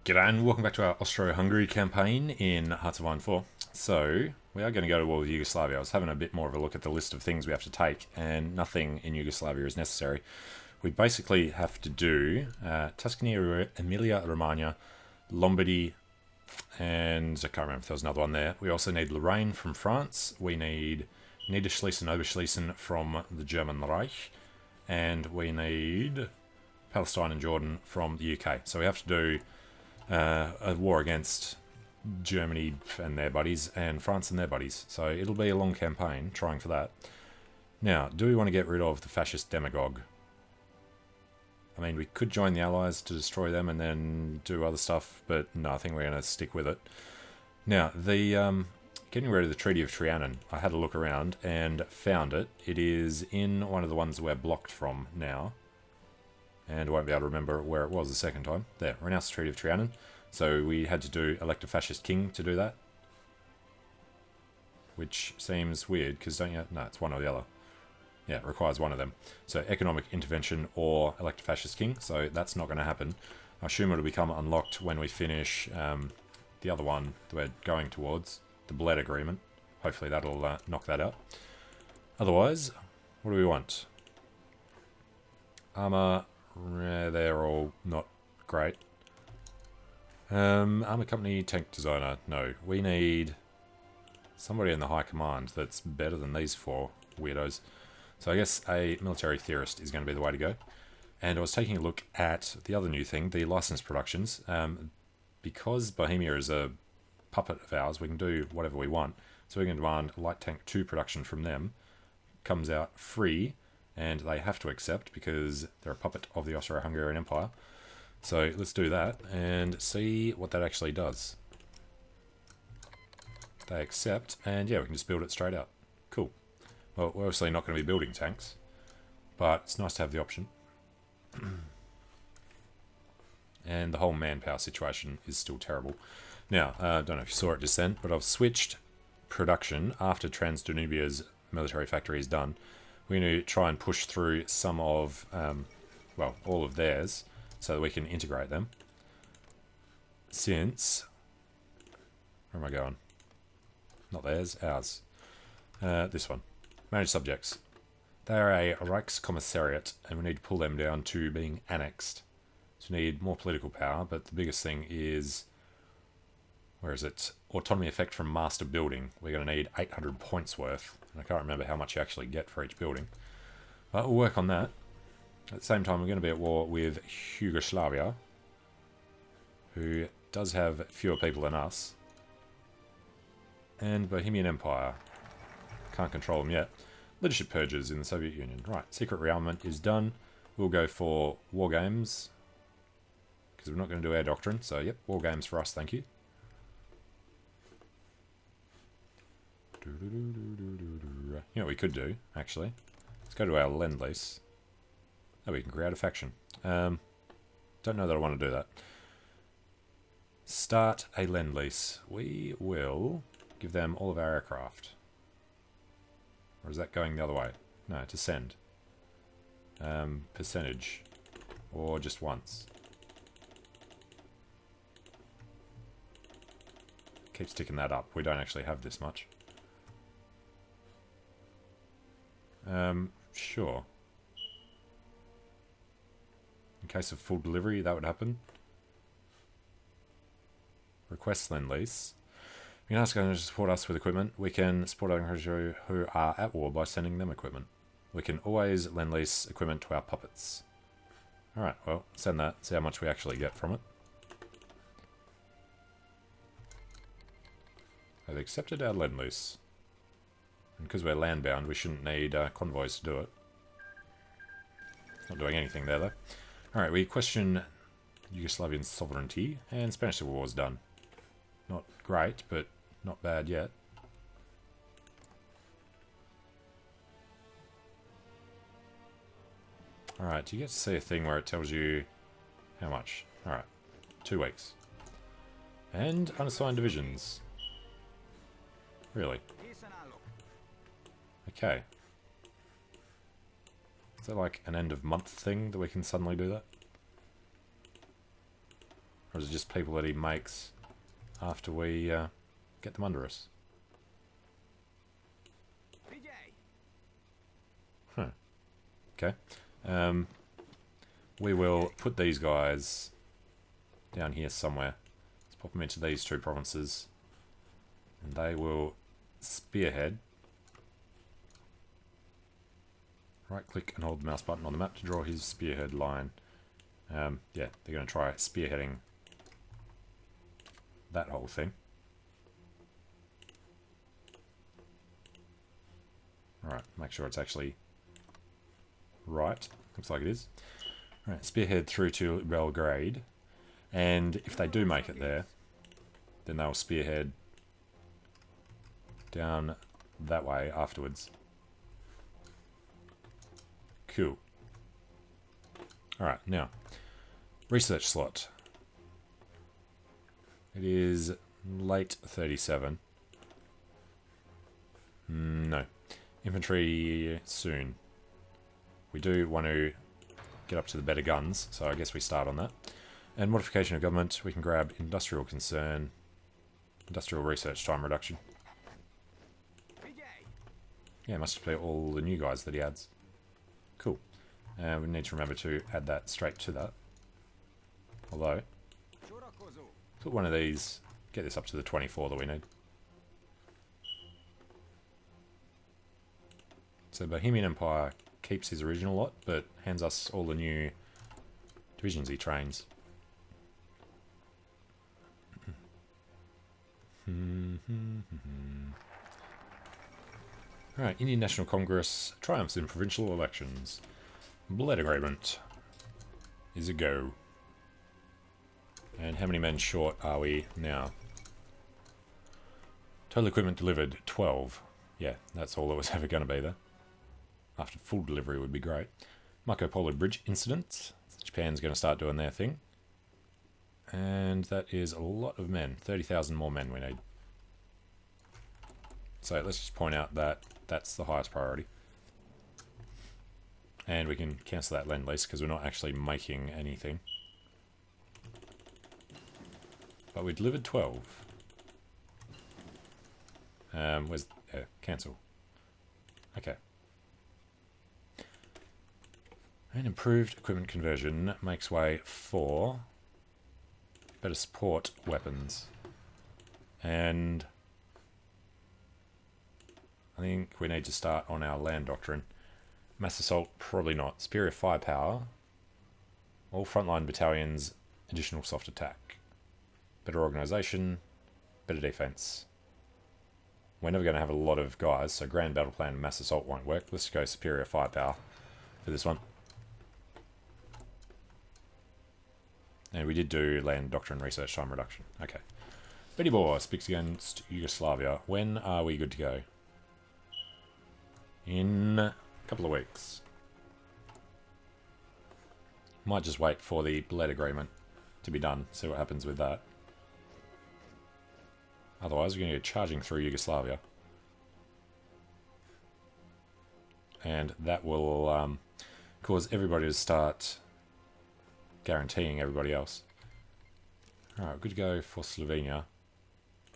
G'day and welcome back to our Austro-Hungary campaign in Hearts of Iron 4. So, we are going to go to war with Yugoslavia. I was having a bit more of a look at the list of things we have to take, and nothing in Yugoslavia is necessary. We basically have to do Tuscany, Emilia-Romagna, Lombardy, and I can't remember if there was another one there. We also need Lorraine from France. We need Niederschlesien, Oberschlesien from the German Reich. And we need Palestine and Jordan from the UK. So we have to do a war against Germany and their buddies and France and their buddies. So it'll be a long campaign trying for that. Now, do we want to get rid of the fascist demagogue? I mean, we could join the Allies to destroy them and then do other stuff, but no, I think we're going to stick with it. Now, the getting rid of the Treaty of Trianon, I had a look around and found it. It is in one of the ones we're blocked from now. And I won't be able to remember where it was the second time. There, renounce the Treaty of Trianon. So we had to do elect a fascist king to do that. Which seems weird, because don't you... No, it's one or the other. Yeah, it requires one of them. So economic intervention or elect a fascist king. So that's not going to happen. I assume it'll become unlocked when we finish the other one that we're going towards. The Bled Agreement. Hopefully that'll knock that out. Otherwise, what do we want? Armour... they're all not great. Armor company, tank designer. No, we need somebody in the high command that's better than these four weirdos. So I guess a military theorist is going to be the way to go. And I was taking a look at the other new thing, the licensed productions. Because Bohemia is a puppet of ours, we can do whatever we want. So we can demand light tank 2 production from them. Comes out free. And they have to accept because they're a puppet of the Austro-Hungarian Empire. So let's do that and see what that actually does. They accept, and yeah, we can just build it straight out. Cool. Well, we're obviously not going to be building tanks, but it's nice to have the option. And the whole manpower situation is still terrible. Now, I don't know if you saw it just then, but I've switched production after Transdanubia's military factory is done. We're going to try and push through some of, well, all of theirs, so that we can integrate them. Since, where am I going? Not theirs, ours. This one. Managed subjects. They are a Reichskommissariat, and we need to pull them down to being annexed. So we need more political power, but the biggest thing is, where is it? Autonomy effect from master building. We're going to need 800 points worth. I can't remember how much you actually get for each building. But we'll work on that. At the same time, we're going to be at war with Yugoslavia, who does have fewer people than us. And Bohemian Empire. Can't control them yet. Leadership purges in the Soviet Union. Right, secret rearmament is done. We'll go for war games, because we're not going to do air doctrine. So, yep, war games for us, thank you. You know what we could do, actually? Let's go to our Lend-Lease. Oh, we can create a faction. Don't know that I want to do that. Start a Lend-Lease. We will give them all of our aircraft. Or is that going the other way? No, to send. Percentage. Or just once. Keeps ticking that up. We don't actually have this much. Sure. In case of full delivery, that would happen. Request Lend-Lease. We can ask them to support us with equipment. We can support our countries who are at war by sending them equipment. We can always Lend-Lease equipment to our puppets. Alright, well, send that. See how much we actually get from it. They've accepted our Lend-Lease. And because we're land-bound, we shouldn't need convoys to do it. Not doing anything there, though. Alright, we question Yugoslavian sovereignty, and Spanish Civil War is done. Not great, but not bad yet. Alright, you get to see a thing where it tells you how much. Alright, 2 weeks. And unassigned divisions. Really? Okay. Is that like an end of month thing that we can suddenly do that? Or is it just people that he makes after we get them under us? Huh. Okay. We will put these guys down here somewhere. Let's pop them into these two provinces. And they will spearhead. Right click and hold the mouse button on the map to draw his spearhead line. Yeah, they're going to try spearheading that whole thing. Alright, make sure it's actually right. Looks like it is. Alright, spearhead through to Belgrade. And if they do make it there, then they'll spearhead down that way afterwards. Cool. Alright, now, research slot. It is late 37. No. Infantry soon. We do want to get up to the better guns, so I guess we start on that. And modification of government, we can grab industrial concern, industrial research time reduction. Yeah, must play all the new guys that he adds. Cool. We need to remember to add that straight to that. Although, put one of these, get this up to the 24 that we need. So Bohemian Empire keeps his original lot, but hands us all the new divisions he trains. Alright, Indian National Congress triumphs in provincial elections. Bled agreement is a go. And how many men short are we now? Total equipment delivered, 12. Yeah, that's all that was ever going to be there. After full delivery would be great. Marco Polo Bridge incident. Japan's going to start doing their thing. And that is a lot of men. 30,000 more men we need. So let's just point out that that's the highest priority. And we can cancel that Lend-Lease because we're not actually making anything. But we delivered 12. Where's... cancel. Okay. And improved equipment conversion makes way for better support weapons. And I think we need to start on our land doctrine. Mass assault, probably not. Superior firepower. All frontline battalions, additional soft attack. Better organisation, better defence. We're never going to have a lot of guys, so grand battle plan and mass assault won't work. Let's go superior firepower for this one. And we did do land doctrine research time reduction. Okay. Betty Boer speaks against Yugoslavia. When are we good to go? In a couple of weeks. Might just wait for the Bled agreement to be done. See what happens with that. Otherwise, we're going to go charging through Yugoslavia. And that will cause everybody to start guaranteeing everybody else. Alright, good to go for Slovenia.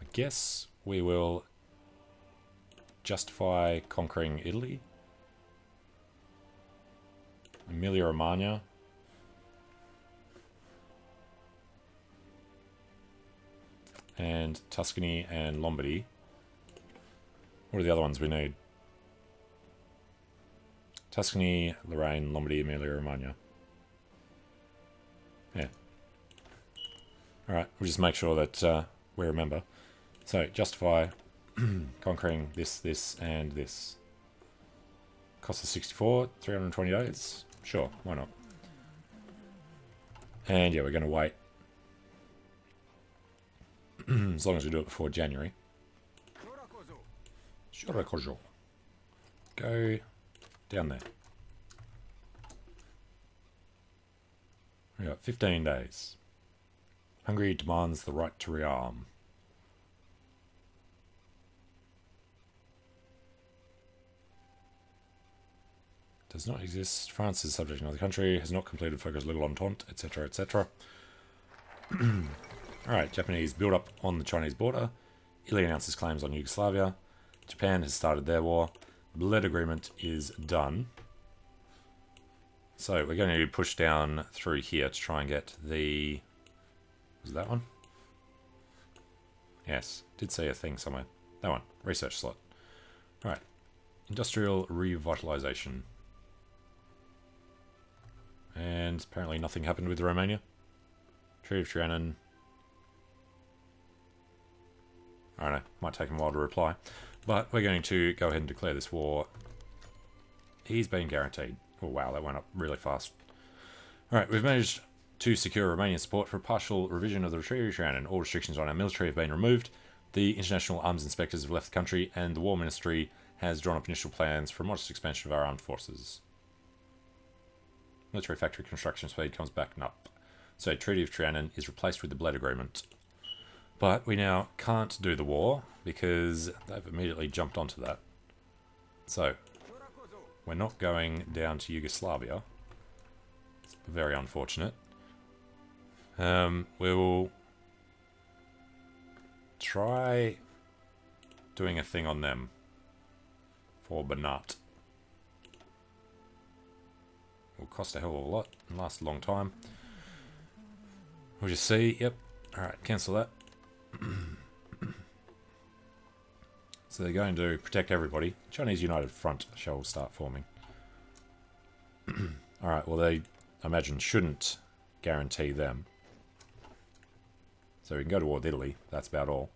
I guess we will justify conquering Italy. Emilia-Romagna. And Tuscany and Lombardy. What are the other ones we need? Tuscany, Lorraine, Lombardy, Emilia-Romagna. Yeah. Alright, we'll just make sure that we remember. So, justify conquering this, this, and this. Cost us 64, 320 days. Sure, why not? And yeah, we're going to wait. As long as we do it before January. Shurakojo. Go down there. We got 15 days. Hungary demands the right to rearm. Does not exist. France is subject to another country. Has not completed focus little entente, etc., etc. Alright, Japanese build up on the Chinese border. Italy announces claims on Yugoslavia. Japan has started their war. Bled agreement is done. So we're going to push down through here to try and get the... Was that one? Yes, did see a thing somewhere. That one, research slot. Alright, industrial revitalization. And apparently nothing happened with Romania. Treaty of Trianon. I don't know, might take him a while to reply. But we're going to go ahead and declare this war. He's been guaranteed. Oh wow, that went up really fast. Alright, we've managed to secure Romanian support for a partial revision of the Treaty of Trianon. All restrictions on our military have been removed. The international arms inspectors have left the country, and the War Ministry has drawn up initial plans for a modest expansion of our armed forces. Military factory construction speed comes back up. So Treaty of Trianon is replaced with the Bled Agreement. But we now can't do the war because they've immediately jumped onto that. So we're not going down to Yugoslavia. It's very unfortunate. We will try doing a thing on them for Banat. Will cost a hell of a lot and last a long time. We'll just see. Yep. Alright, cancel that. So they're going to protect everybody. Chinese United Front shall start forming. Alright, well they, I imagine, shouldn't guarantee them. So we can go to war with Italy. That's about all.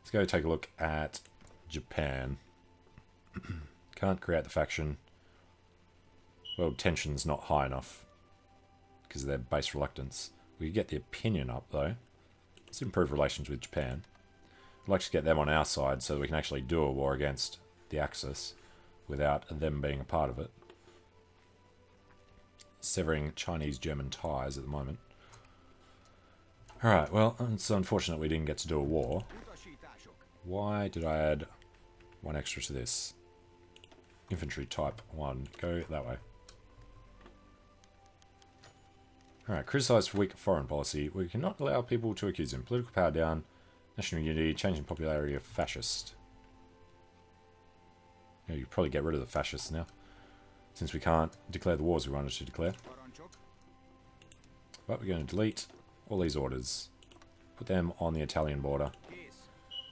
Let's go take a look at Japan. Can't create the faction. Well, tension's not high enough because of their base reluctance. We could get the opinion up though. Let's improve relations with Japan. I'd like to get them on our side so that we can actually do a war against the Axis without them being a part of it. Severing Chinese-German ties at the moment. Alright, well, it's unfortunate we didn't get to do a war. Why did I add one extra to this? Infantry type 1. Go that way. Alright, criticised for weak foreign policy. We cannot allow people to accuse him. Political power down. National unity. Changing popularity of fascist. Yeah, you probably get rid of the fascists now. Since we can't declare the wars we wanted to declare. But we're going to delete all these orders. Put them on the Italian border.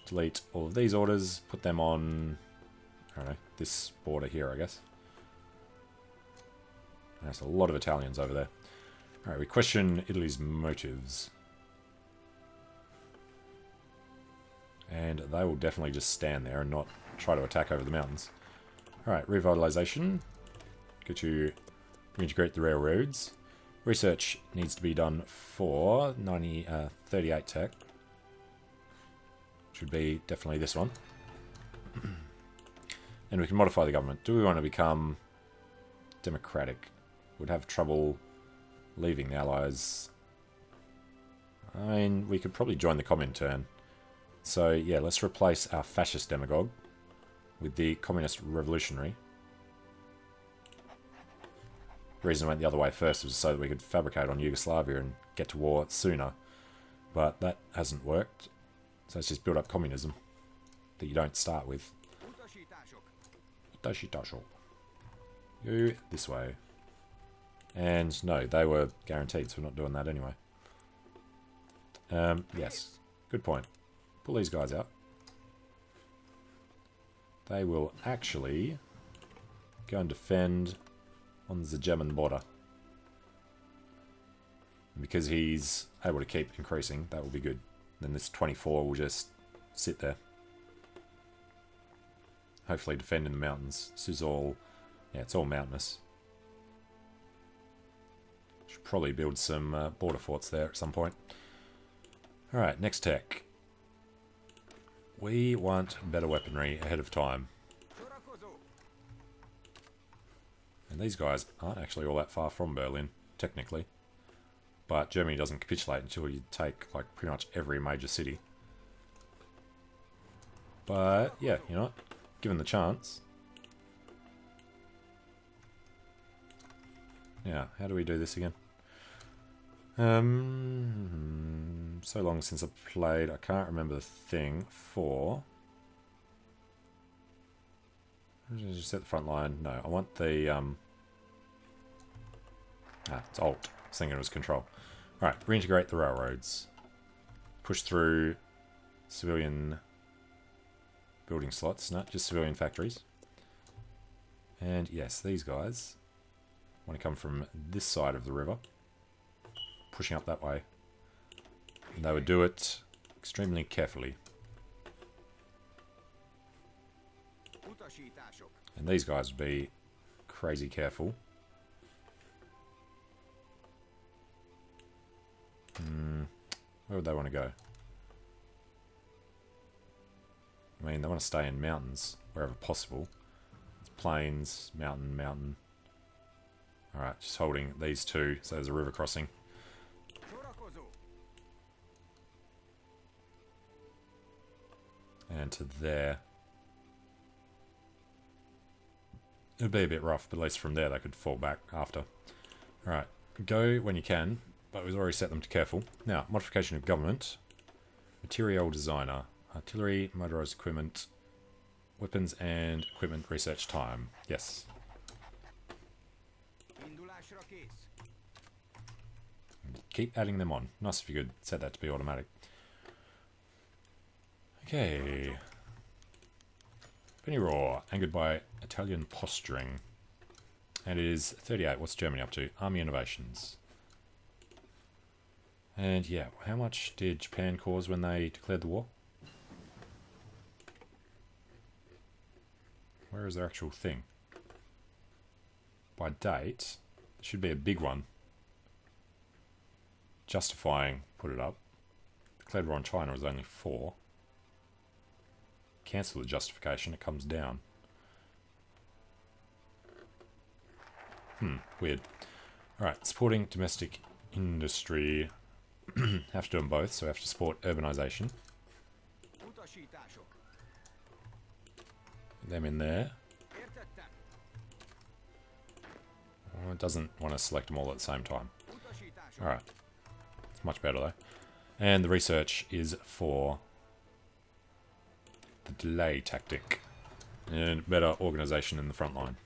Delete all of these orders. Put them on... I don't know, this border here, I guess. There's a lot of Italians over there. Alright, we question Italy's motives. And they will definitely just stand there and not try to attack over the mountains. Alright, revitalization. Go to integrate the railroads. Research needs to be done for 38 tech. Should be definitely this one. And we can modify the government. Do we want to become democratic? We'd have trouble leaving the Allies. I mean, we could probably join the Comintern. So, yeah, let's replace our fascist demagogue with the communist revolutionary. The reason I went the other way first was so that we could fabricate on Yugoslavia and get to war sooner. But that hasn't worked. So let's just build up communism that you don't start with. Go this way. And no, they were guaranteed, so we're not doing that anyway. Yes, good point. Pull these guys out. They will actually go and defend on the German border. And because he's able to keep increasing, that will be good. Then this 24 will just sit there. Hopefully defend in the mountains. This is all... yeah, it's all mountainous. Should probably build some border forts there at some point. Alright, next tech. We want better weaponry ahead of time. And these guys aren't actually all that far from Berlin, technically. But Germany doesn't capitulate until you take, like, pretty much every major city. But, yeah, you know what? Given the chance. Yeah, how do we do this again? So long since I played, I can't remember the thing for... Just set the front line. No, I want the... it's Alt. I was thinking it was Control. Alright, reintegrate the railroads. Push through civilian building slots, not just civilian factories. And yes, these guys want to come from this side of the river, pushing up that way. And they would do it extremely carefully. And these guys would be crazy careful. Where would they want to go? I mean, they want to stay in mountains wherever possible. It's plains, mountain, mountain. Alright, just holding these two, so there's a river crossing. And to there. It would be a bit rough, but at least from there they could fall back after. Alright, go when you can, but we've already set them to careful. Now, modification of government. Material designer. Artillery, motorized equipment, weapons and equipment research time. Yes. Keep adding them on. Nice if you could set that to be automatic. Okay. Penny Raw, angered by Italian posturing. And it is 38. What's Germany up to? Army innovations. And yeah, how much did Japan cause when they declared the war? Where is their actual thing? By date, there should be a big one. Justifying, put it up. Declared war on China was only 4. Cancel the justification, it comes down. Weird. Alright, supporting domestic industry. Have to do them both, so we have to support urbanization. Put them in there. Oh, it doesn't want to select them all at the same time. Alright. It's much better though. And the research is for the delay tactic. And better organization in the front line.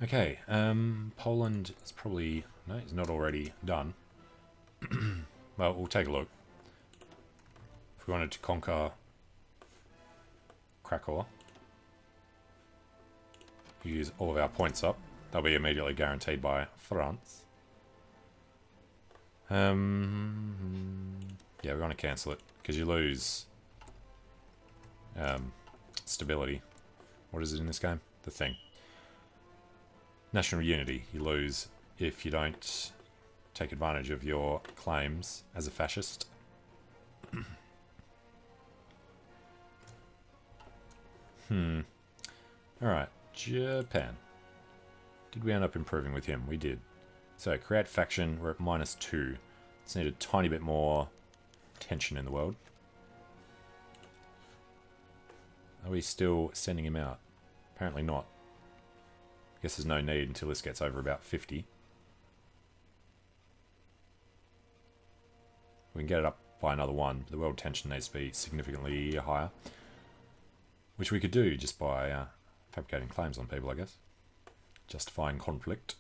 Okay, Poland is probably... No, it's not already done. Well, we'll take a look. If we wanted to conquer Krakow, use all of our points up. They'll be immediately guaranteed by France. Yeah, we want to cancel it because you lose stability. What is it in this game? The thing. National unity. You lose if you don't take advantage of your claims as a fascist. Alright, Japan. Did we end up improving with him? We did. So, create faction, we're at -2. Let's need a tiny bit more tension in the world. Are we still sending him out? Apparently not. Guess there's no need until this gets over about 50. We can get it up by another 1, but the world tension needs to be significantly higher. Which we could do just by fabricating claims on people, I guess. Justifying conflict.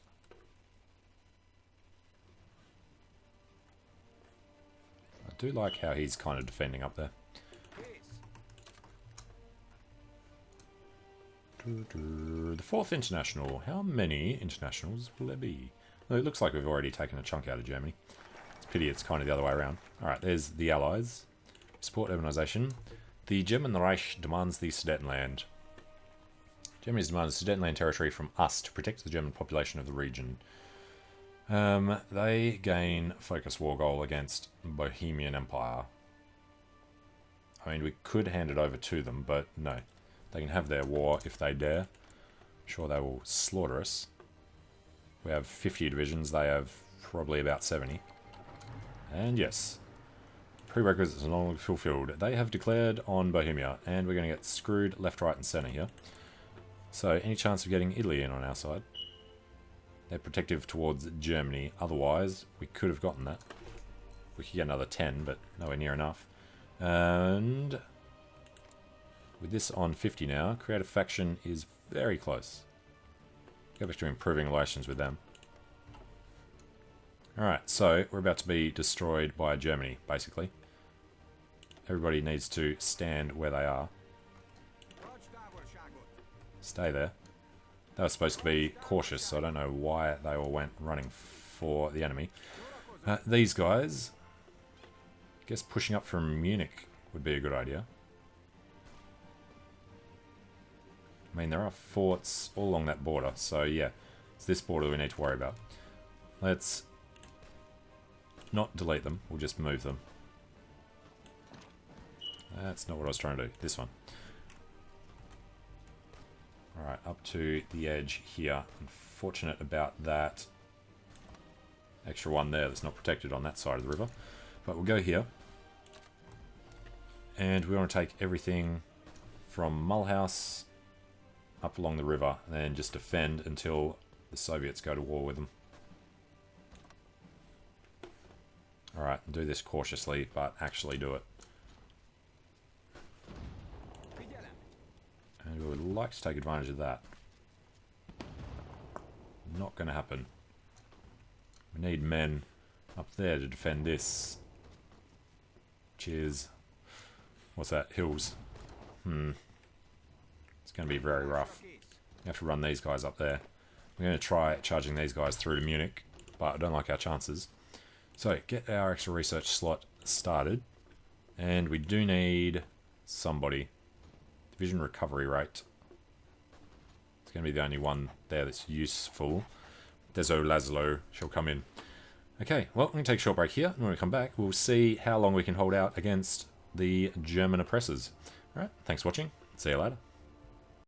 I do like how he's kind of defending up there. The 4th International. How many internationals will there be? Well, it looks like we've already taken a chunk out of Germany. It's a pity it's kind of the other way around. Alright, there's the Allies. Support urbanization. The German Reich demands the Sudetenland. Germany's demanded Sudetenland territory from us to protect the German population of the region. They gain focus war goal against Bohemian Empire. I mean, we could hand it over to them, but no. They can have their war if they dare. I'm sure they will slaughter us. We have 50 divisions, they have probably about 70. And yes, prerequisites are no longer fulfilled. They have declared on Bohemia, and we're going to get screwed left, right, and centre here. So, any chance of getting Italy in on our side? They're protective towards Germany, otherwise we could have gotten that. We could get another 10, but nowhere near enough. And with this on 50 now, create a faction is very close. Go back to improving relations with them. Alright, so we're about to be destroyed by Germany, basically. Everybody needs to stand where they are. Stay there. They were supposed to be cautious, so I don't know why they all went running for the enemy. These guys, I guess pushing up from Munich would be a good idea. I mean, there are forts all along that border, so yeah, it's this border we need to worry about. Let's not delete them, we'll just move them. That's not what I was trying to do, this one. Alright, up to the edge here. Unfortunate about that extra one there that's not protected on that side of the river. But we'll go here. And we want to take everything from Mulhouse up along the river and then just defend until the Soviets go to war with them. Alright, do this cautiously, but actually do it. And we would like to take advantage of that. Not going to happen. We need men up there to defend this. Which is... what's that? Hills. It's going to be very rough. You have to run these guys up there. We're going to try charging these guys through to Munich, but I don't like our chances. So, get our extra research slot started. And we do need somebody. Division recovery rate. It's going to be the only one there that's useful. Deso Laszlo shall come in. Okay, well, we're going to take a short break here. And when we come back, we'll see how long we can hold out against the German oppressors. Alright, thanks for watching. See you later.